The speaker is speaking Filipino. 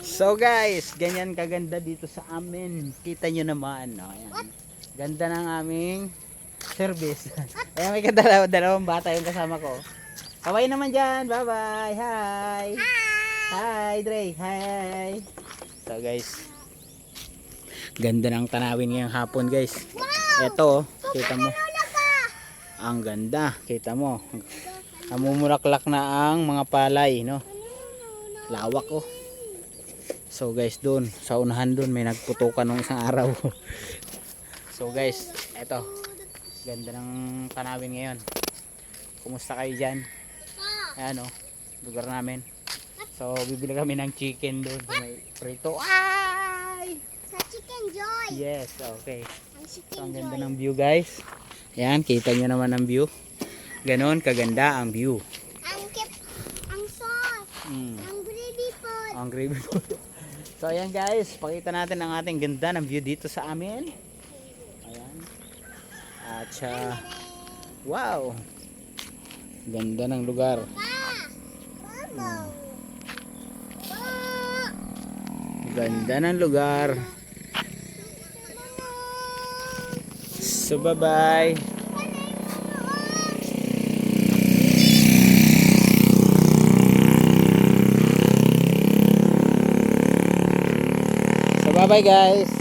So guys, ganyan kaganda dito sa amin. Kita nyo naman, no? Ayan. Ganda ng aming service. Ayan, may dalawang bata yung kasama ko. Kaway naman dyan. Bye bye. Hi. Hi Dre. Hi. So guys, ganda ng tanawin ngayong hapon guys. Eto, kita mo. Ang ganda, kita mo. Namumulaklak na ang mga palay, no? Lawak oh. So guys, doon sa unahan doon may nagputukan ng isang araw. So guys, eto. Ganda ng tanawin ngayon. Kumusta kayo dyan? Ayan oh, lugar namin. So bibili kami ng chicken doon sa may prito. Ay! Sa Chicken Joy. Yes, okay. So ang ganda Joy. ng view guys. Ayan, kita nyo naman ang view. Ganon kaganda ang view. Ang sauce. Ang gravy pot. Ang gravy po. So ayan guys, pakita natin ang ating ganda ng view dito sa amin. Ayan. At wow. Ganda ng lugar. Ganda ng lugar. So bye bye. So bye bye guys.